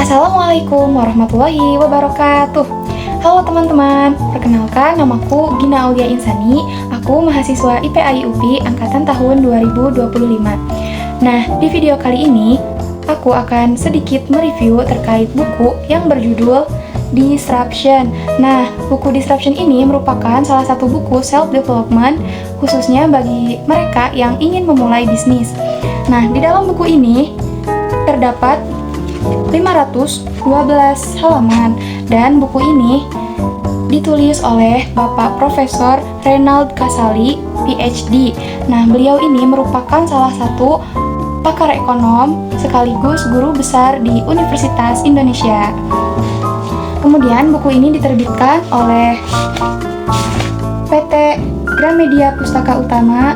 Assalamualaikum warahmatullahi wabarakatuh. Halo teman-teman, perkenalkan namaku Gina Aulia Insani. Aku mahasiswa IPA UPI angkatan tahun 2025. Nah, di video kali ini aku akan sedikit mereview terkait buku yang berjudul Disruption. Nah, buku Disruption ini merupakan salah satu buku self-development khususnya bagi mereka yang ingin memulai bisnis. Nah, di dalam buku ini terdapat 512 halaman dan buku ini ditulis oleh Bapak Profesor Reinald Kasali, PhD. Nah, beliau ini merupakan salah satu pakar ekonom sekaligus guru besar di Universitas Indonesia. Kemudian buku ini diterbitkan oleh PT Gramedia Pustaka Utama,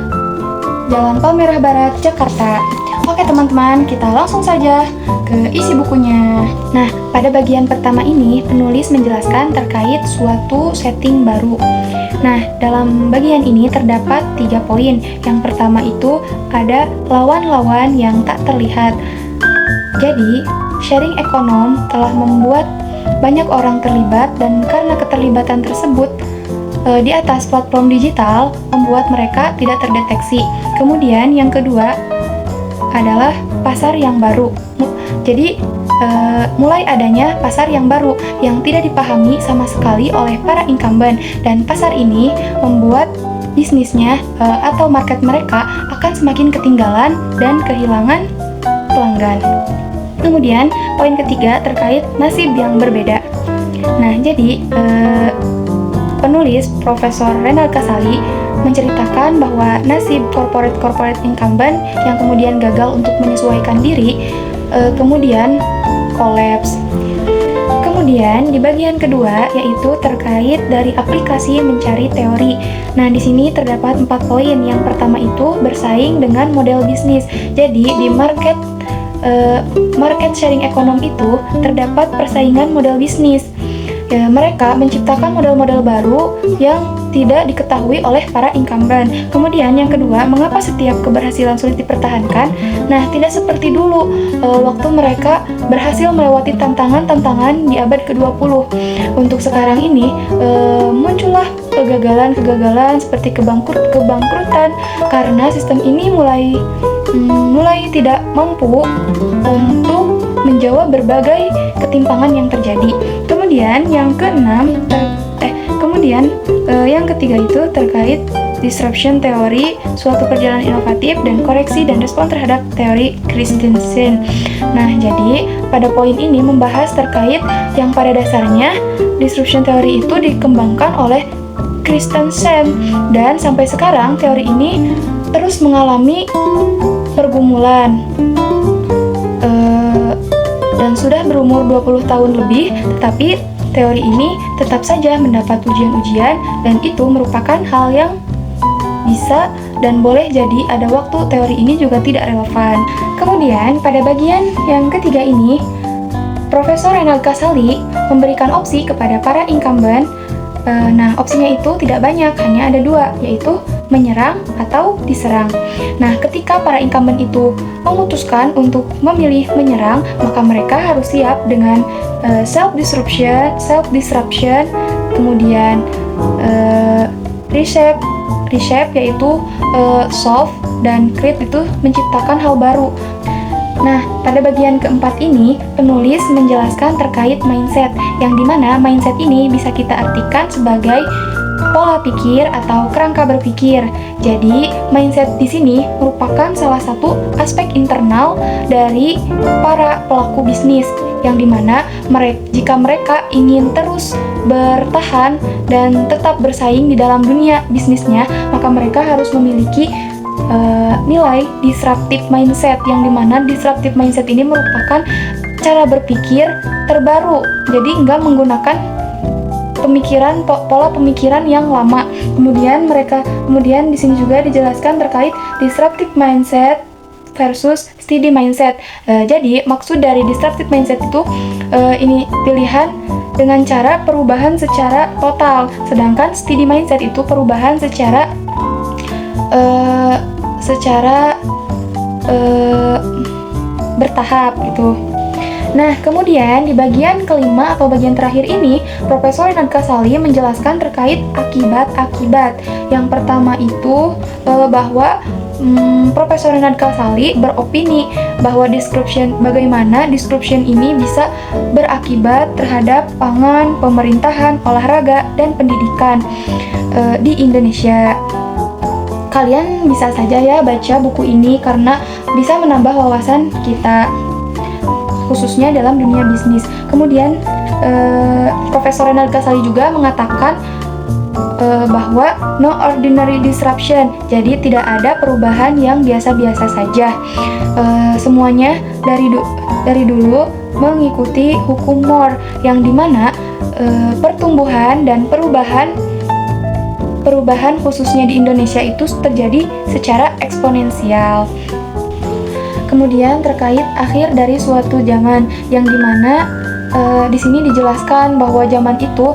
Jalan Palmerah Barat, Jakarta. Oke teman-teman, kita langsung saja ke isi bukunya. Nah, pada bagian pertama ini, penulis menjelaskan terkait suatu setting baru. Nah, dalam bagian ini terdapat 3 poin. Yang pertama itu ada lawan-lawan yang tak terlihat. Jadi, sharing ekonom telah membuat banyak orang terlibat dan karena keterlibatan tersebut di atas platform digital membuat mereka tidak terdeteksi. Kemudian yang kedua adalah pasar yang baru. Jadi mulai adanya pasar yang baru yang tidak dipahami sama sekali oleh para incumbent, dan pasar ini membuat bisnisnya atau market mereka akan semakin ketinggalan dan kehilangan pelanggan. Kemudian poin ketiga terkait nasib yang berbeda. Nah, jadi penulis Profesor Reinald Kasali menceritakan bahwa nasib corporate incumbent yang kemudian gagal untuk menyesuaikan diri kemudian kolaps. Kemudian di bagian kedua yaitu terkait dari aplikasi mencari teori. Nah, di sini terdapat 4 poin. Yang pertama itu bersaing dengan model bisnis. Jadi di market sharing ekonom itu terdapat persaingan model bisnis. Mereka menciptakan model-model baru yang tidak diketahui oleh para incumbent. Kemudian yang kedua, mengapa setiap keberhasilan sulit dipertahankan? Nah, tidak seperti dulu waktu mereka berhasil melewati tantangan-tantangan di abad ke-20. Untuk sekarang ini muncullah kegagalan-kegagalan seperti kebangkrutan karena sistem ini mulai tidak mampu untuk menjawab berbagai ketimpangan yang terjadi. Kemudian yang yang ketiga itu terkait disruption teori, suatu perjalanan inovatif dan koreksi dan respon terhadap teori Christensen. Nah, jadi pada poin ini membahas terkait yang pada dasarnya disruption teori itu dikembangkan oleh Christensen, dan sampai sekarang teori ini terus mengalami pergumulan dan sudah berumur 20 tahun lebih, tetapi teori ini tetap saja mendapat ujian-ujian, dan itu merupakan hal yang bisa dan boleh jadi ada waktu teori ini juga tidak relevan. Kemudian pada bagian yang ketiga ini, Profesor Reinald Kasali memberikan opsi kepada para incumbent. Nah, opsinya itu tidak banyak, hanya ada 2, yaitu menyerang atau diserang. Nah, ketika para incumbent itu memutuskan untuk memilih menyerang, maka mereka harus siap dengan self-disruption, kemudian reshape yaitu solve, dan create itu menciptakan hal baru. Nah, pada bagian keempat ini, penulis menjelaskan terkait mindset, yang dimana mindset ini bisa kita artikan sebagai pola pikir atau kerangka berpikir. Jadi, mindset di sini merupakan salah satu aspek internal dari para pelaku bisnis, yang dimana jika mereka ingin terus bertahan dan tetap bersaing di dalam dunia bisnisnya, maka mereka harus memiliki nilai disruptive mindset, yang dimana disruptive mindset ini merupakan cara berpikir terbaru. Jadi enggak menggunakan pola pemikiran yang lama. Kemudian di sini juga dijelaskan terkait disruptive mindset versus steady mindset. Jadi maksud dari disruptive mindset itu ini pilihan dengan cara perubahan secara total, sedangkan steady mindset itu perubahan secara bertahap gitu. Nah, kemudian di bagian kelima atau bagian terakhir ini, Profesor Renat Kasali menjelaskan terkait akibat-akibat. Yang pertama itu bahwa Profesor Renat Kasali beropini bahwa bagaimana description ini bisa berakibat terhadap pangan, pemerintahan, olahraga, dan pendidikan di Indonesia. Kalian bisa saja ya baca buku ini karena bisa menambah wawasan kita, khususnya dalam dunia bisnis. Kemudian Profesor Renat Kasali juga mengatakan bahwa no ordinary disruption, jadi tidak ada perubahan yang biasa-biasa saja. Semuanya dari dulu mengikuti hukum Moore, yang dimana pertumbuhan dan perubahan khususnya di Indonesia itu terjadi secara eksponensial. Kemudian terkait akhir dari suatu zaman, yang dimana di sini dijelaskan bahwa zaman itu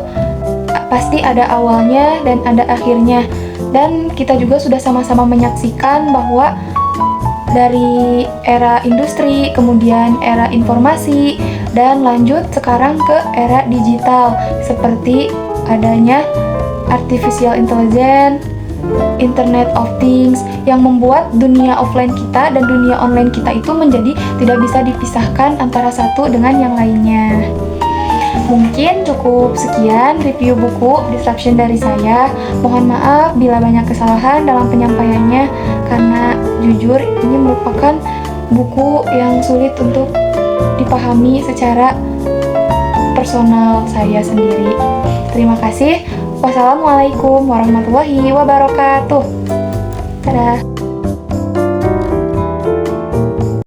pasti ada awalnya dan ada akhirnya, dan kita juga sudah sama-sama menyaksikan bahwa dari era industri, kemudian era informasi, dan lanjut sekarang ke era digital seperti adanya artificial intelligence, Internet of Things, yang membuat dunia offline kita dan dunia online kita itu menjadi tidak bisa dipisahkan antara satu dengan yang lainnya. Mungkin cukup sekian review buku Disruption dari saya. Mohon maaf bila banyak kesalahan dalam penyampaiannya, karena jujur ini merupakan buku yang sulit untuk dipahami secara personal saya sendiri. Terima kasih. Wassalamualaikum warahmatullahi wabarakatuh. Dadah.